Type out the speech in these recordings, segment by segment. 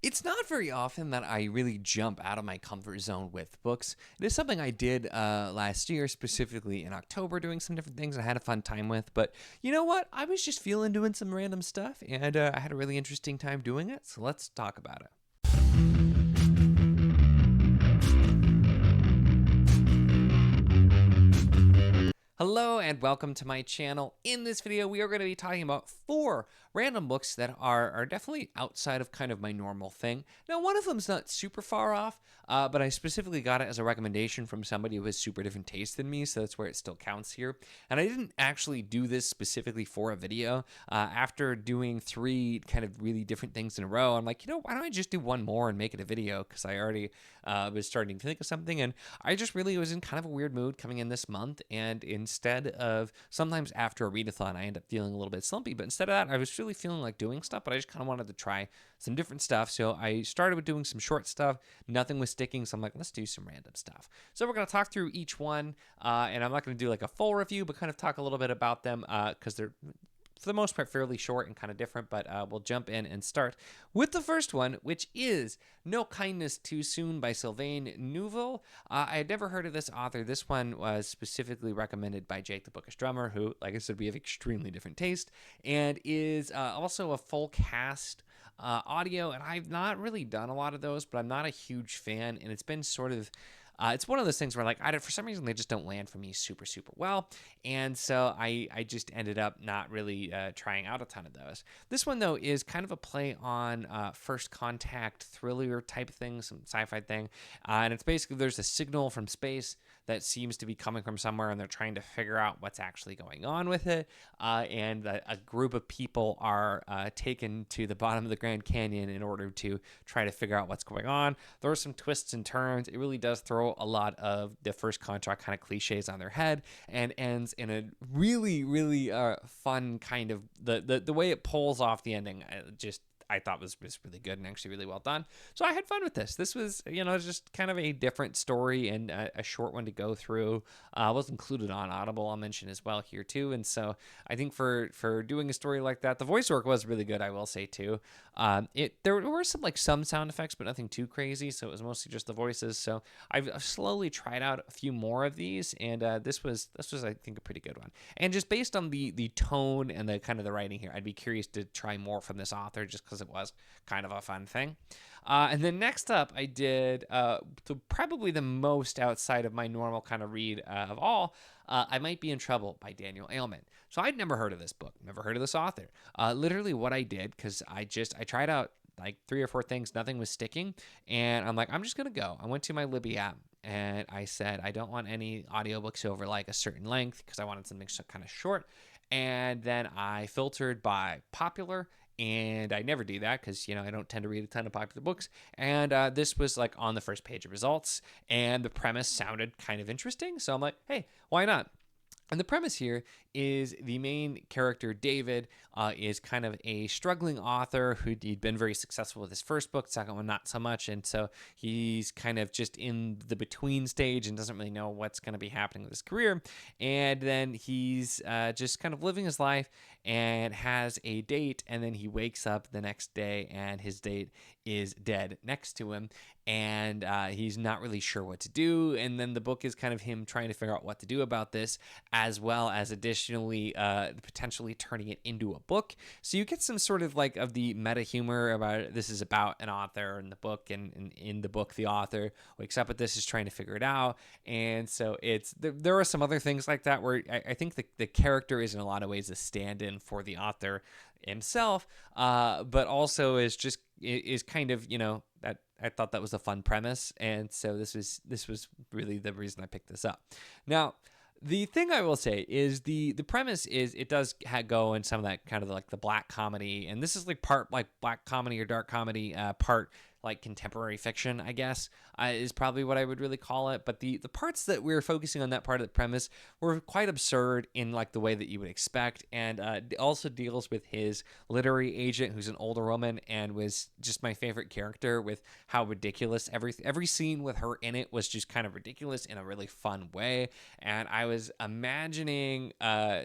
It's not very often that I really jump out of my comfort zone with books. It is something I did last year, specifically in October, doing some different things I had a fun time with. But you know what? I was just feeling doing some random stuff, and I had a really interesting time doing it. So let's talk about it. Hello and welcome to my channel. In this video, we are going to be talking about 4 random books that are definitely outside of kind of my normal thing. Now, one of them's not super far off, but I specifically got it as a recommendation from somebody who has super different taste than me, so that's where it still counts here. And I didn't actually do this specifically for a video. After doing 3 kind of really different things in a row, I'm like, you know, why don't I just do one more and make it a video? Because I already was starting to think of something, and I just really was in kind of a weird mood coming in this month, and instead of, sometimes after a readathon, I end up feeling a little bit slumpy, but instead of that, I was really feeling like doing stuff, but I just kind of wanted to try some different stuff. So I started with doing some short stuff. Nothing was sticking, so I'm like, let's do some random stuff. So we're going to talk through each one, and I'm not going to do like a full review, but kind of talk a little bit about them because they're, for the most part, fairly short and kind of different, but we'll jump in and start with the first one, which is No Kindness Too Soon by Sylvain Neuvel. I had never heard of this author. This one was specifically recommended by Jake the Bookish Drummer, who, like I said, we have extremely different taste, and is also a full cast audio, and I've not really done a lot of those, but I'm not a huge fan, and it's been sort of it's one of those things where, like, for some reason, they just don't land for me super, super well. And so I just ended up not really trying out a ton of those. This one, though, is kind of a play on first contact thriller type thing, some sci-fi thing. And it's basically there's a signal from space that seems to be coming from somewhere, and they're trying to figure out what's actually going on with it. And a group of people are taken to the bottom of the Grand Canyon in order to try to figure out what's going on. There are some twists and turns. It really does throw a lot of the first contact kind of cliches on their head, and ends in a really, really fun kind of the way it pulls off the ending. I thought was really good and actually really well done. So I had fun with this. This was, just kind of a different story and a short one to go through. Was included on Audible, I'll mention as well here too. And so I think for doing a story like that, the voice work was really good, I will say too. There were some sound effects, but nothing too crazy. So it was mostly just the voices. So I've slowly tried out a few more of these, and this was I think a pretty good one. And just based on the tone and the kind of the writing here, I'd be curious to try more from this author just because it was kind of a fun thing. And then next up, I did probably the most outside of my normal kind of read of all, I Might Be in Trouble by Daniel Aleman. So I'd never heard of this book, never heard of this author. Literally what I did, because I tried out like 3 or 4 things, nothing was sticking, and I'm like, I'm just going to go. I went to my Libby app, and I said, I don't want any audiobooks over like a certain length because I wanted something kind of short. And then I filtered by popular, and I never do that because, I don't tend to read a ton of popular books. And this was like on the first page of results, and the premise sounded kind of interesting. So I'm like, hey, why not? And the premise here is the main character, David, is kind of a struggling author who'd been very successful with his first book, second one not so much, and so he's kind of just in the between stage and doesn't really know what's going to be happening with his career. And then he's just kind of living his life and has a date, and then he wakes up the next day and his date is dead next to him, and he's not really sure what to do. And then the book is kind of him trying to figure out what to do about this, as well as additionally potentially turning it into a book. So you get some sort of like of the meta humor about this is about an author in the book, and in the book the author wakes up at this, is trying to figure it out. And so there are some other things like that where I think the character is in a lot of ways a stand-in for the author himself, but also is kind of, that I thought that was a fun premise, and so this was really the reason I picked this up. Now, the thing I will say is the premise is it does go in some of that kind of like the black comedy, and this is like part like black comedy or dark comedy, part like contemporary fiction, I guess, is probably what I would really call it. But the parts that we were focusing on, that part of the premise, were quite absurd in like the way that you would expect, and also deals with his literary agent, who's an older woman, and was just my favorite character with how ridiculous every scene with her in it was, just kind of ridiculous in a really fun way. And I was imagining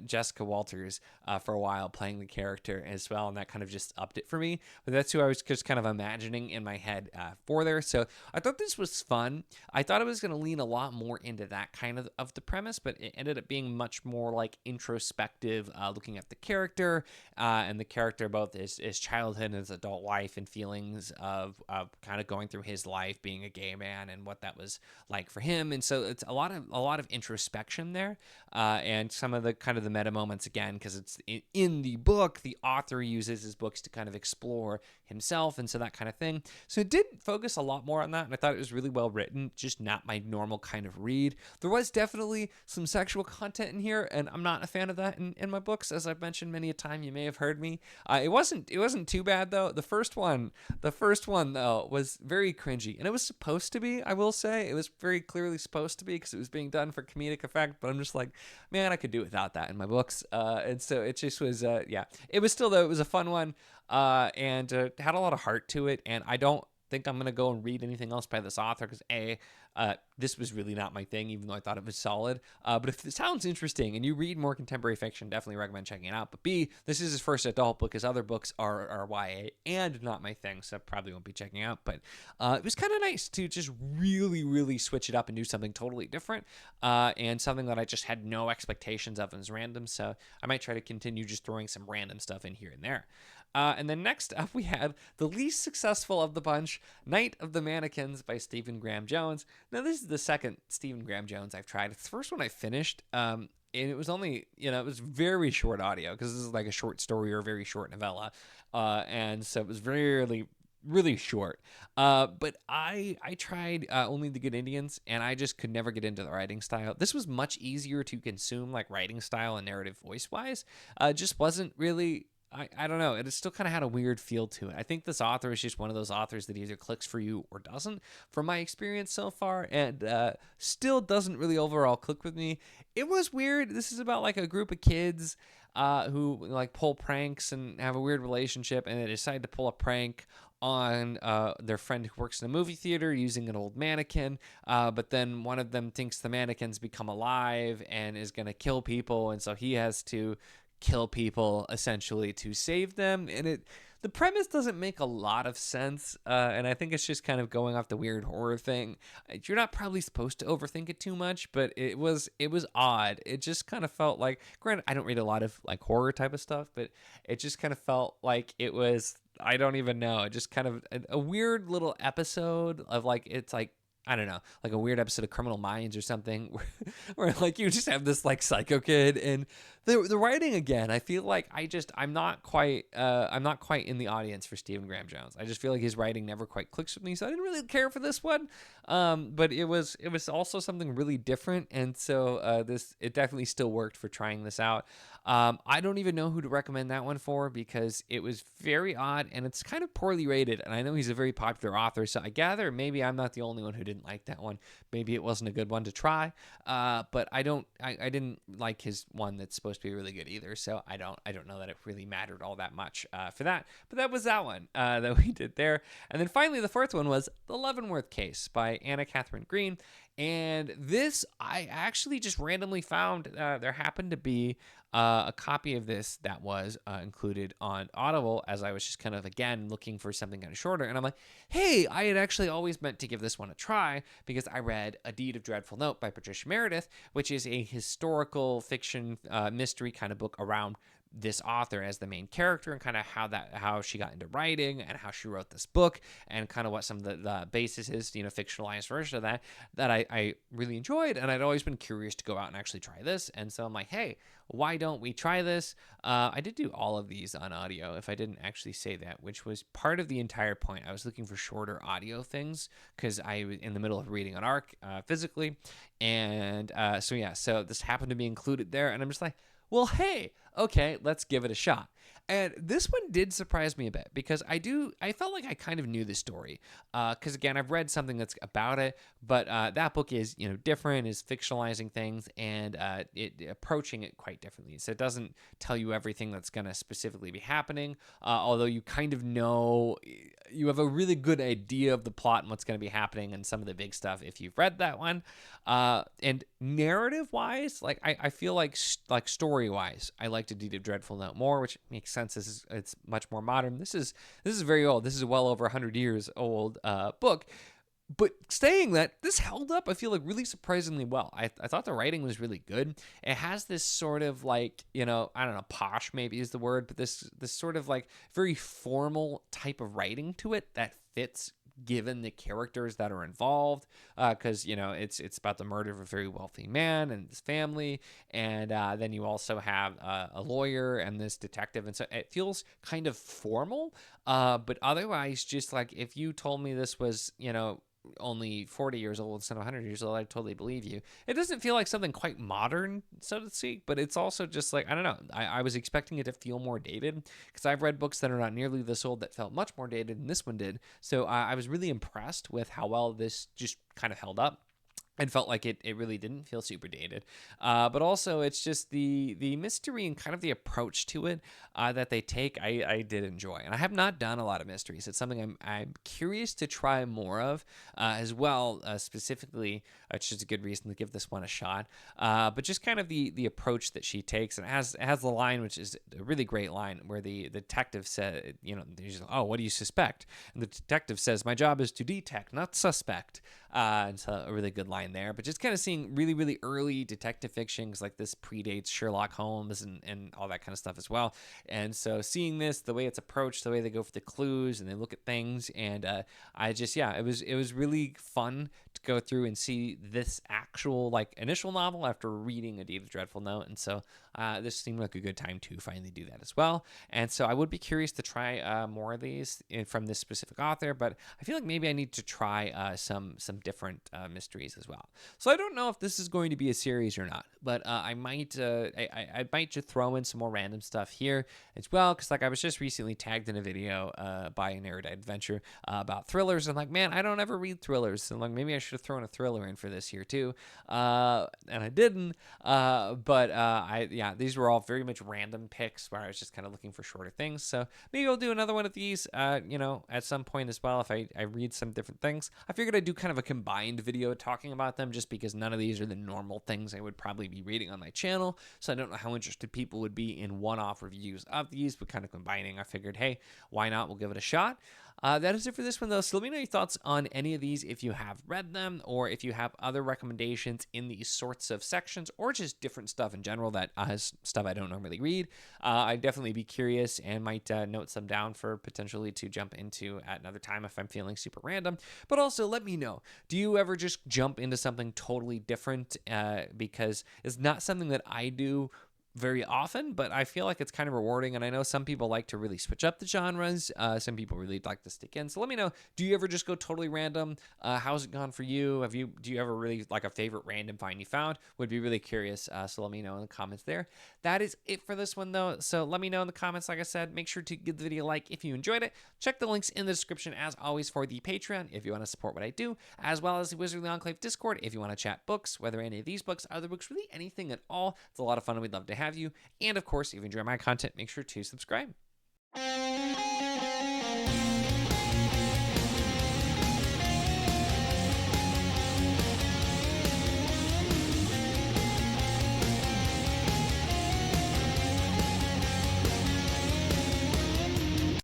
Jessica Walters for a while playing the character as well, and that kind of just upped it for me. But that's who I was just kind of imagining in my head for there. So I thought this was fun. I thought it was going to lean a lot more into that kind of the premise, but it ended up being much more like introspective, looking at the character and the character, both his childhood and his adult life, and feelings of kind of going through his life being a gay man and what that was like for him. And so it's a lot of introspection there, and some of the kind of the meta moments again, because it's in the book, the author uses his books to kind of explore himself, and so that kind of thing. So it did focus a lot more on that, and I thought it was really well written, just not my normal kind of read. There was definitely some sexual content in here, and I'm not a fan of that in my books, as I've mentioned many a time. You may have heard me. It wasn't too bad though. The first one though was very cringy, and it was supposed to be. I will say it was very clearly supposed to be, because it was being done for comedic effect. But I'm just like, man, I could do without that in my books. And so it just was, yeah. It was still, though, it was a fun one, and had a lot of heart to it. And I don't think I'm gonna go and read anything else by this author, because this was really not my thing, even though I thought it was solid. But if it sounds interesting and you read more contemporary fiction, definitely recommend checking it out. But B, this is his first adult book. His other books are YA and not my thing, so I probably won't be checking out. But it was kind of nice to just really, really switch it up and do something totally different, and something that I just had no expectations of and was random. So I might try to continue just throwing some random stuff in here and there. And then next up, we had the least successful of the bunch, Night of the Mannequins by Stephen Graham Jones. Now, this is the second Stephen Graham Jones I've tried. It's the first one I finished, and it was only, it was very short audio, because this is like a short story or a very short novella, and so it was really short. But I tried Only the Good Indians, and I just could never get into the writing style. This was much easier to consume, like writing style and narrative voice-wise. Just wasn't really... I don't know. It still kind of had a weird feel to it. I think this author is just one of those authors that either clicks for you or doesn't, from my experience so far, and still doesn't really overall click with me. It was weird. This is about like a group of kids who like pull pranks and have a weird relationship, and they decide to pull a prank on their friend who works in a movie theater using an old mannequin, but then one of them thinks the mannequin's become alive and is going to kill people, and so he has to kill people essentially to save them. And the premise doesn't make a lot of sense, and I think it's just kind of going off the weird horror thing. You're not probably supposed to overthink it too much, but it was odd. It just kind of felt like, granted, I don't read a lot of like horror type of stuff, but it just kind of felt like it was, I don't even know, it just kind of a weird little episode of like, it's like, I don't know, like a weird episode of Criminal Minds or something, where like you just have this like psycho kid, and the writing again. I feel like I'm not quite in the audience for Stephen Graham Jones. I just feel like his writing never quite clicks with me, so I didn't really care for this one. But it was also something really different, and so it definitely still worked for trying this out. I don't even know who to recommend that one for, because it was very odd and it's kind of poorly rated. And I know he's a very popular author, so I gather maybe I'm not the only one who didn't like that one. Maybe it wasn't a good one to try. But I didn't like his one that's supposed to be really good either. So I don't know that it really mattered all that much for that. But that was that one that we did there. And then finally, the fourth one was The Leavenworth Case by Anna Catherine Green. And this, I actually just randomly found there happened to be a copy of this that was included on Audible, as I was just kind of, again, looking for something kind of shorter. And I'm like, hey, I had actually always meant to give this one a try, because I read A Deed of Dreadful Note by Patricia Meredith, which is a historical fiction mystery kind of book around this author as the main character, and kind of how she got into writing and how she wrote this book, and kind of what some of the basis is, fictionalized version of that I really enjoyed. And I'd always been curious to go out and actually try this. And so I'm like, hey, why don't we try this? I did do all of these on audio, if I didn't actually say that, which was part of the entire point. I was looking for shorter audio things, because I was in the middle of reading an arc physically. And so this happened to be included there. And I'm just like, well, hey, okay, let's give it a shot. And this one did surprise me a bit because I felt like I kind of knew the story. Because again, I've read something that's about it, but that book is, different, is fictionalizing things and it approaching it quite differently. So it doesn't tell you everything that's going to specifically be happening, although you kind of know, you have a really good idea of the plot and what's going to be happening and some of the big stuff if you've read that one. And narrative wise, like I feel like story wise, I liked A Deed of Dreadful Note more, which makes sense. It's much more modern. This is very old. This is well over 100 years old book. But saying that, this held up, I feel like, really surprisingly well. I thought the writing was really good. It has this sort of like, I don't know, posh maybe is the word, but this sort of like very formal type of writing to it that fits given the characters that are involved, because it's about the murder of a very wealthy man and his family, and then you also have a lawyer and this detective, and so it feels kind of formal, but otherwise, just like if you told me this was only 40 years old instead of 100 years old, I totally believe you. It doesn't feel like something quite modern, so to speak, but it's also just like, I don't know. I was expecting it to feel more dated because I've read books that are not nearly this old that felt much more dated than this one did. So I was really impressed with how well this just kind of held up. And felt like it really didn't feel super dated. But also, it's just the mystery and kind of the approach to it that they take, I did enjoy. And I have not done a lot of mysteries. It's something I'm curious to try more of as well, specifically, which is a good reason to give this one a shot. But just kind of the approach that she takes. And it has the line, which is a really great line, where the detective said, he's like, oh, what do you suspect? And the detective says, my job is to detect, not suspect. And so a really good line there, but just kind of seeing really, really early detective fiction, because like this predates Sherlock Holmes and all that kind of stuff as well. And so seeing this, the way it's approached, the way they go for the clues and they look at things, and it was really fun to go through and see this actual like initial novel after reading A Deed of Dreadful Note. And so this seemed like a good time to finally do that as well. And so I would be curious to try more of these from this specific author, but I feel like maybe I need to try some different mysteries as well. So I don't know if this is going to be a series or not, but I might just throw in some more random stuff here as well, because like I was just recently tagged in a video by an Erudite Adventure about thrillers, and like, man, I don't ever read thrillers, and like maybe I should have thrown a thriller in for this here too, and I didn't. These were all very much random picks where I was just kind of looking for shorter things. So maybe I'll do another one of these, at some point as well if I read some different things. I figured I'd do kind of a combined video talking about them, just because none of these are the normal things I would probably be reading on my channel. So I don't know how interested people would be in one-off reviews of these, but kind of combining, I figured, hey, why not? We'll give it a shot. That is it for this one, though. So let me know your thoughts on any of these if you have read them, or if you have other recommendations in these sorts of sections, or just different stuff in general that is stuff I don't normally read. I'd definitely be curious and might note some down for potentially to jump into at another time if I'm feeling super random. But also let me know, do you ever just jump into something totally different? Because it's not something that I do very often, but I feel like it's kind of rewarding. And I know some people like to really switch up the genres. Some people really like to stick in. So let me know, do you ever just go totally random? How's it gone for you? Do you ever really like a favorite random find you found? Would be really curious. So let me know in the comments there. That is it for this one though. So let me know in the comments. Like I said, make sure to give the video a like if you enjoyed it. Check the links in the description as always for the Patreon if you want to support what I do, as well as the Wizardly Enclave Discord if you want to chat books, whether any of these books, other books, really anything at all. It's a lot of fun and we'd love to have you. And of course, if you enjoy my content, make sure to subscribe.